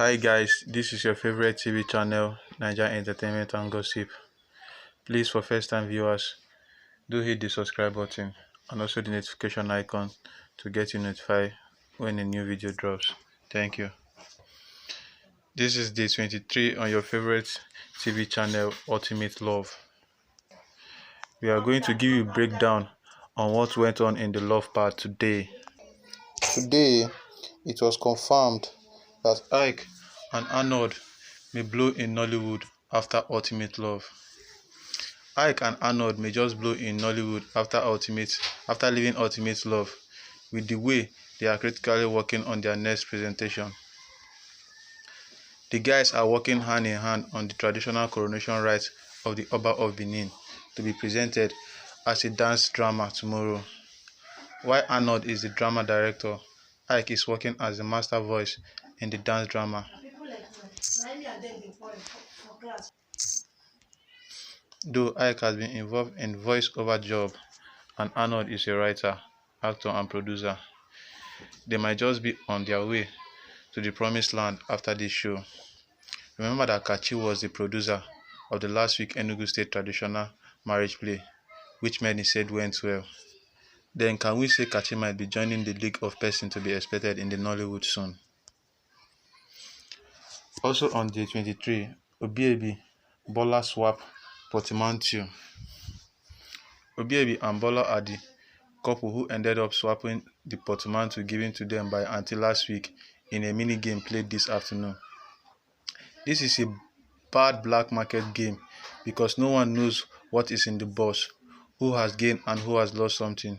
Hi guys, this is your favorite TV channel, Niger Entertainment and Gossip. Please, for first time viewers, do hit the subscribe button and also the notification icon to get you notified when a new video drops. Thank you. This is day 23 on your favorite TV channel, Ultimate Love. We are going to give you a breakdown on what went on in the love part today. Today, it was confirmed that Ike and Arnold may blow in Nollywood after Ultimate Love. Ike and Arnold may just blow in Nollywood after leaving Ultimate Love with the way they are critically working on their next presentation. The guys are working hand in hand on the traditional coronation rites of the Oba of Benin to be presented as a dance drama tomorrow. While Arnold is the drama director, Ike is working as the master voice in the dance drama. Though Ike has been involved in voice-over job and Arnold is a writer, actor and producer, they might just be on their way to the promised land after this show. Remember that Kachi was the producer of the last week Enugu State traditional marriage play, which many said went well. Then can we say Kachi might be joining the league of persons to be expected in the Nollywood soon? Also on day 23, Obiebi, Bola swap portmanteau. Obiebi and Bola are the couple who ended up swapping the portmanteau given to them by Auntie last week in a mini game played this afternoon. This is a bad black market game because no one knows what is in the box, who has gained and who has lost something,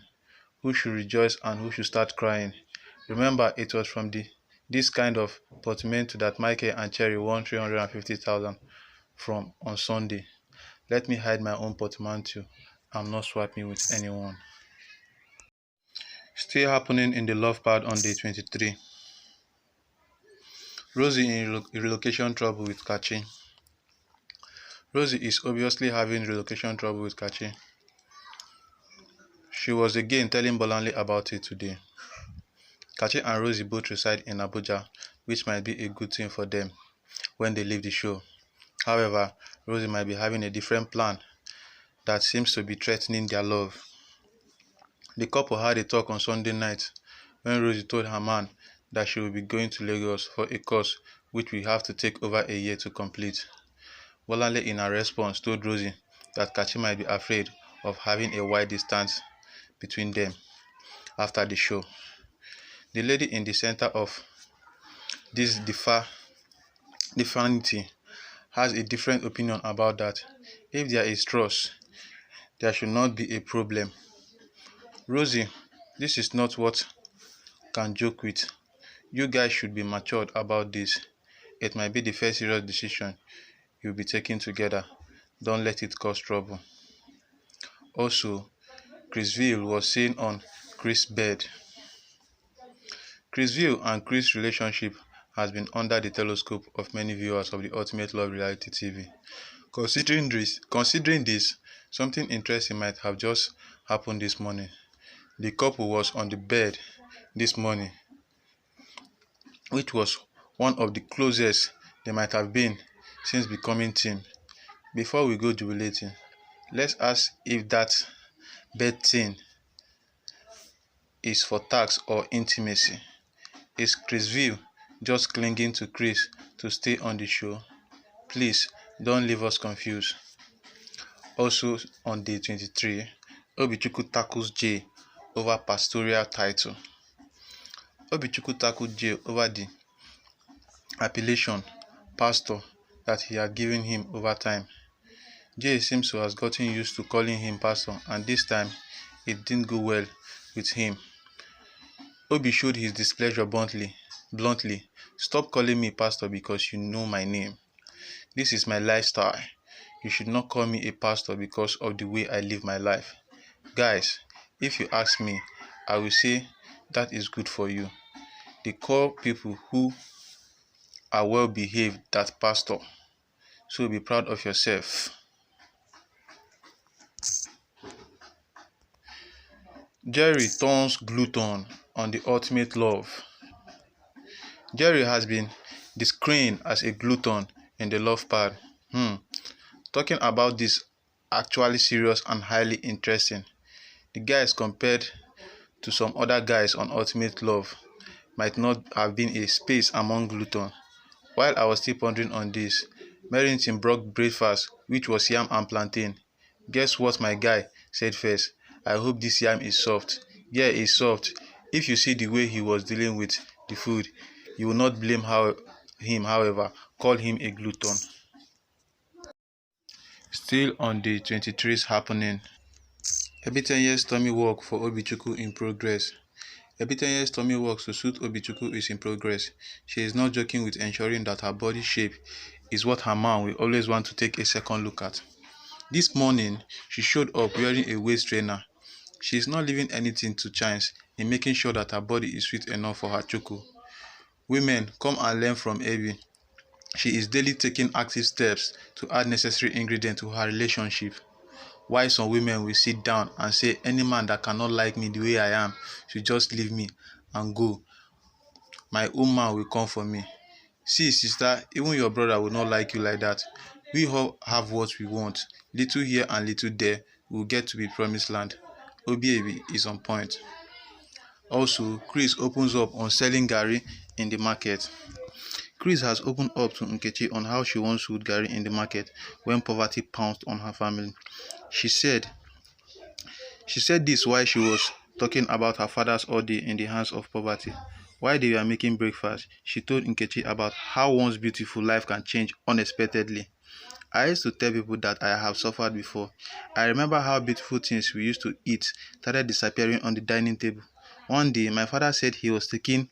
who should rejoice and who should start crying. Remember, it was from this kind of portmanteau that Michael and Cherry won 350,000 from on Sunday. Let me hide my own portmanteau. I'm not swapping with anyone. Still happening in the love part on day 23. Rosie in relocation trouble with Kachi. Rosie is obviously having relocation trouble with Kachi. She was again telling Bolanle about it today. Kachi and Rosie both reside in Abuja, which might be a good thing for them when they leave the show. However, Rosie might be having a different plan that seems to be threatening their love. The couple had a talk on Sunday night when Rosie told her man that she will be going to Lagos for a course which will have to take over a year to complete. Bolanle in her response told Rosie that Kachi might be afraid of having a wide distance between them after the show. The lady in the center of this definity has a different opinion about that. If there is trust, there should not be a problem. Rosie, this is not what can joke with. You guys should be matured about this. It might be the first serious decision you'll be taking together. Don't let it cause trouble. Also, Chris Veal was seen on Chris' bed. Chris Veal and Chris' relationship has been under the telescope of many viewers of the Ultimate Love reality TV. Considering this, something interesting might have just happened this morning. The couple was on the bed this morning, which was one of the closest they might have been since becoming team. Before we go jubilating, let's ask if that bed thing is for tax or intimacy. Is Chris Veal just clinging to Chris to stay on the show? Please don't leave us confused. Also on day 23, Obichukwu tackles Jay over pastoral title. Obichukwu tackled Jay over the appellation pastor that he had given him over time. Jay seems to have gotten used to calling him pastor, and this time it didn't go well with him. Obi showed his displeasure bluntly. Stop calling me pastor because you know my name. This is my lifestyle. You should not call me a pastor because of the way I live my life. Guys, if you ask me, I will say that is good for you. They call people who are well behaved that pastor. So be proud of yourself. Jerry turns gluten on the Ultimate Love. Jerry has been the screen as a glutton in the love pad. Talking about this actually serious and highly interesting. The guys compared to some other guys on Ultimate Love might not have been a space among glutton. While I was still pondering on this, Merrington brought breakfast, which was yam and plantain. Guess what my guy said first? I hope this yam is soft. Yeah, it's soft. If you see the way he was dealing with the food, you will not blame him, however, call him a glutton. Still on the 23rd happening. Ebitenye's tummy work for Obichukwu in progress. Ebitenye's tummy work to suit Obichukwu is in progress. She is not joking with ensuring that her body shape is what her man will always want to take a second look at. This morning, she showed up wearing a waist trainer. She is not leaving anything to chance in making sure that her body is sweet enough for her chuku. Women, come and learn from Ebi. She is daily taking active steps to add necessary ingredients to her relationship. Why some women will sit down and say any man that cannot like me the way I am should just leave me and go. My own man will come for me. See, sister, even your brother will not like you like that. We all have what we want. Little here and little there, we will get to the promised land. Obiebi is on point. Also, Chris opens up on selling Gary in the market. Chris has opened up to Nkechi on how she once sold Gary in the market when poverty pounced on her family. She said this while she was talking about her father's ordeal in the hands of poverty. While they were making breakfast, she told Nkechi about how one's beautiful life can change unexpectedly. I used to tell people that I have suffered before. I remember how beautiful things we used to eat started disappearing on the dining table. One day, my father said he was taking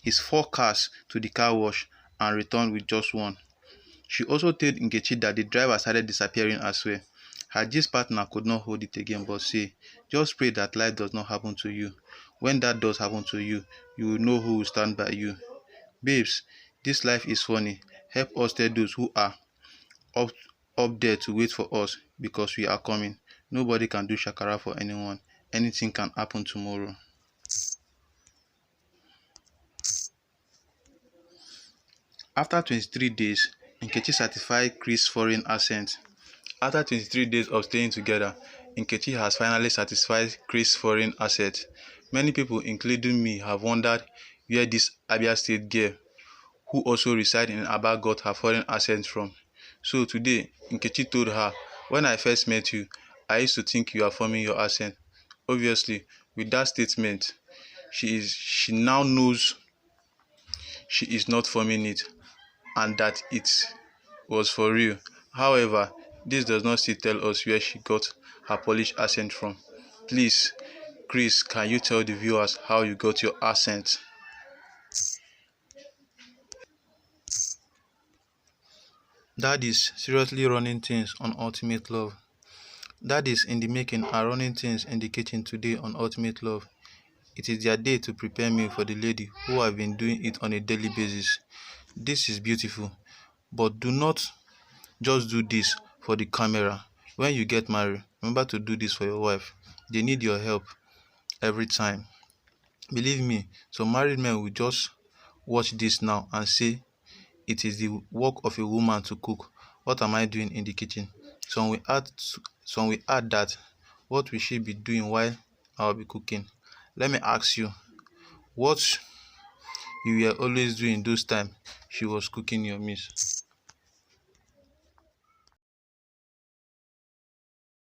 his 4 cars to the car wash and returned with just one. She also told Nkechi that the driver started disappearing as well. Her gist partner could not hold it again but say, just pray that life does not happen to you. When that does happen to you, you will know who will stand by you. Babes, this life is funny. Help us tell those who are up, up there to wait for us because we are coming. Nobody can do shakara for anyone. Anything can happen tomorrow. After 23 days, Nkechi certified Chris' foreign accent. After 23 days of staying together, Nkechi has finally satisfied Chris' foreign accent. Many people, including me, have wondered where this Abia State girl, who also resides in Aba, got her foreign accent from. So today, Nkechi told her, when I first met you, I used to think you are forming your accent. Obviously, with that statement, she now knows she is not forming it and that it was for real. However, this does not still tell us where she got her Polish accent from. Please, Chris, can you tell the viewers how you got your accent? That is seriously running things on Ultimate Love. That is in the making are running things in the kitchen today on Ultimate Love. It is their day to prepare me for the lady who have been doing it on a daily basis. This is beautiful, but do not just do this for the camera. When you get married, remember to do this for your wife. They need your help every time. Believe me, some married men will just watch this now and say it is the work of a woman to cook. What am I doing in the kitchen? Some will add that what will she be doing while I will be cooking? Let me ask you, what you were always doing those times she was cooking your meals?